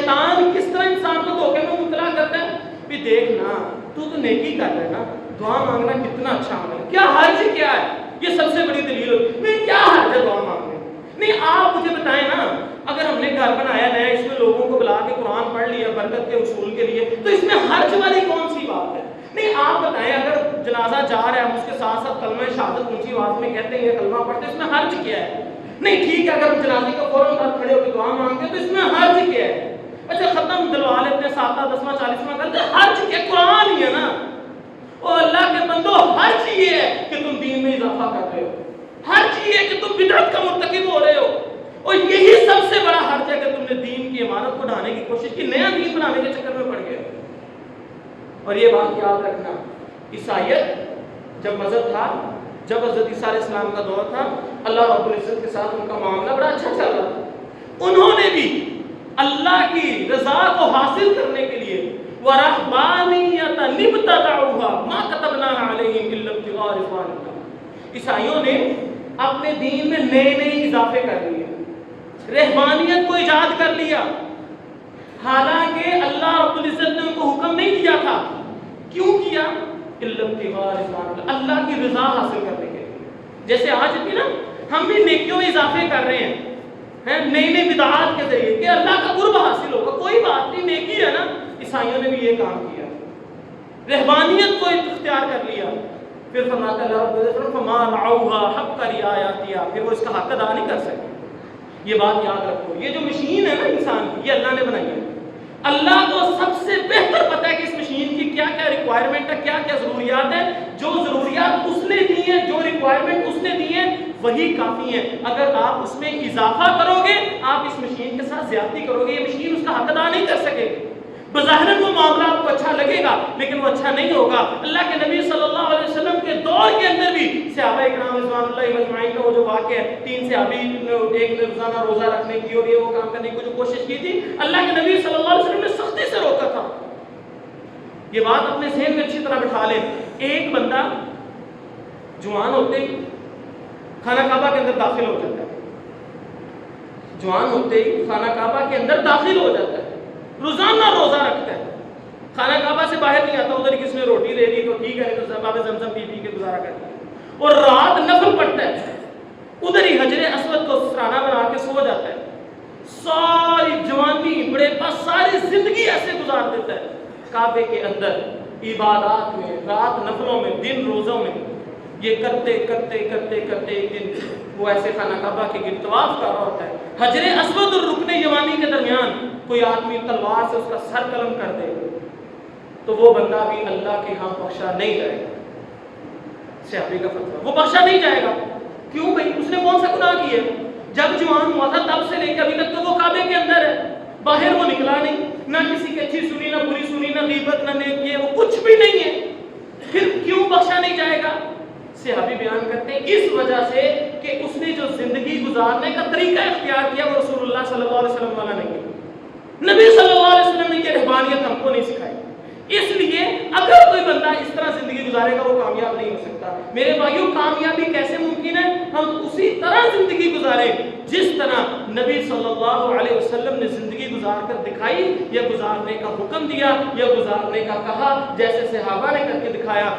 شیطان کس طرح انسان کو دھوکے میں مبتلا کرتا ہے بھی دیکھ نا تو نیکی کر رہا ہے نا, دعا مانگنا کتنا اچھا عمل ہے, کیا حرج کیا ہے, یہ سب سے بڑی دلیل ہوتی ہے. کیا حرج ہے دعا مانگنے؟ نہیں آپ مجھے بتائیں نا, اگر ہم نے گھر بنایا نیا, اس میں لوگوں کو بلا کے قرآن پڑھ لیا برکت کے اصول کے لیے, تو اس میں حرج والی کون سی بات ہے؟ نہیں آپ بتائیں, اگر جنازہ جا رہا ہے ہم اس کے ساتھ ساتھ کلمہ شہادت اونچی آواز میں کہتے ہیں یہ کلمہ پڑھتے ہیں, اس میں حرج کیا ہے؟ نہیں ٹھیک ہے, اگر ہم جنازے کا فوراً بعد کھڑے ہو کے دعا مانگتے ہیں تو اس میں حرج کیا ہے؟ اچھا ختم دلوا لیتے ہیں 7واں 10واں 40واں کرتے ہیں, حرج کیا؟ قرآن ہی ہے نا. او اللہ کے بندو, حرج یہ ہے کہ تم دین میں اضافہ کر رہے ہو, حرج یہ ہے کہ تم بدعت کا مرتکب ہو رہے ہو, اور یہی سب سے بڑا حرج ہے کہ تم نے دین کی عمارت کو ڈھانے کی کوشش کی, نیا دین بنانے کے چکر میں پڑ گئے. اور یہ بات یاد رکھنا, عیسائیت جب مذہب تھا, جب حضرت عیسیٰ علیہ السلام کا دور تھا, اللہ رب العزت کے ساتھ ان کا معاملہ بڑا اچھا چل رہا تھا. انہوں نے بھی اللہ کی رضا کو حاصل کرنے کے لیے وَرَحْبَانِيَّةً ابْتَدَعُوهَا مَا كَتَبْنَاهَا عَلَيْهِمْ إِلَّا ابْتِغَاءَ رِضْوَانِ اللَّهِ, عیسائیوں نے اپنے دین میں نئے اضافے کر لیے, رہبانیت کو ایجاد کر لیا, حالانکہ اللہ رب العزت نے ان کو حکم نہیں دیا تھا. کیوں کیا؟ إِلَّا ابْتِغَاءَ رِضْوَانِ اللَّهِ, اللہ کی رضا حاصل کرنے کے لیے. جیسے آج بھی نا ہم بھی نیکیوں میں اضافے کر رہے ہیں نئی بدعات کے ذریعے کہ اللہ کا قرب حاصل ہوگا, کوئی بات نہیں, نیکی ہے نا. عیسائیوں نے بھی یہ کام کیا, رہبانیت کو اختیار کر لیا. پھر فرماتا ہے اللہ فَمَا رَعَوْهَا حَقَّ رِعَایَتِهَا, پھر وہ اس کا حق ادا نہیں کر سکے. یہ بات یاد رکھو, یہ جو مشین ہے نا انسان کی, یہ اللہ نے بنائی ہے. اللہ کو سب سے بہتر پتہ ہے کہ اس مشین کی کیا کیا ریکوائرمنٹ ہے, کیا کیا ضروریات ہیں. جو ضروریات اس نے دی ہیں, جو ریکوائرمنٹ اس نے دی ہیں, وہی کافی ہیں. اگر آپ اس میں اضافہ کرو گے, آپ اس مشین کے ساتھ زیادتی کرو گے, یہ مشین اس کا حق ادا نہیں کر سکے. بظاہر وہ معاملہ آپ کو اچھا لگے گا لیکن وہ اچھا نہیں ہوگا. اللہ کے نبی صلی اللہ علیہ وسلم کے دور کے اندر بھی صحابہ اکرام رضوان اللہ مجمعین کا وہ جو واقعہ ہے, 3 صحابی ایک نے روزانہ روزہ رکھنے کی اور یہ وہ کام کرنے کی جو کوشش کی تھی, اللہ کے نبی صلی اللہ علیہ وسلم نے سختی سے روکا تھا. یہ بات اپنے ذہن میں اچھی طرح بٹھا لیں. ایک بندہ جوان ہوتے ہی خانہ کعبہ کے اندر داخل ہو جاتا ہے, جوان ہوتے ہی خانہ کعبہ کے اندر داخل ہو جاتا ہے, روزانہ روزہ رکھتا ہے, خانہ کعبہ سے باہر نہیں آتا. ادھر کس نے روٹی دے دی تو ٹھیک ہے, نہیں تو باب زمزم پی پی کے گزارا کرتا ہے. اور رات نفل پڑھتا ہے, ادھر ہی حجر اسود کو سرانہ بنا کے سو جاتا ہے. ساری جوانی بڑے پاس ساری زندگی ایسے گزار دیتا ہے کعبے کے اندر, عبادات میں, رات نفلوں میں, دن روزوں میں. یہ کرتے کرتے کرتے کرتے ایک دن وہ ایسے خانہ کعبہ کے گرد طواف کر رہا ہوتا ہے. حجر اسود اور رکن یمانی کے درمیان کوئی آدمی تلوار سے اس کا سر قلم کر دے تو وہ بندہ بھی اللہ کے ہاں بخشا نہیں جائے گا. صحابی کا فتویٰ, وہ بخشا نہیں جائے گا. کیوں بھائی؟ اس نے کون سا گناہ کیا؟ جب جوان ہوا تھا تب سے لے کے ابھی تک تو وہ کعبے کے اندر ہے, باہر وہ نکلا نہیں, نہ کسی کی اچھی سنی نہ بری سنی, نہ غیبت نہ نیکی, وہ کچھ بھی نہیں ہے. پھر کیوں بخشا نہیں جائے گا؟ صحابی بیان کرتے ہیں اس وجہ سے کہ اس نے جو زندگی گزارنے کا طریقہ اختیار کیا وہ رسول اللہ صلی اللہ علیہ وسلم والا نہیں. نبی صلی اللہ علیہ وسلم نے یہ رہبانیت ہم کو نہیں سکھائی. اس لیے اگر کوئی بندہ اس طرح زندگی گزارے گا وہ کامیاب نہیں ہو سکتا. میرے بھائیوں, کامیابی کیسے ممکن ہے؟ ہم اسی طرح زندگی گزاریں جس طرح نبی صلی اللہ علیہ وسلم نے زندگی گزار کر دکھائی, یا گزارنے کا حکم دیا, یا گزارنے کا کہا, جیسے صحابہ نے کر کے دکھایا.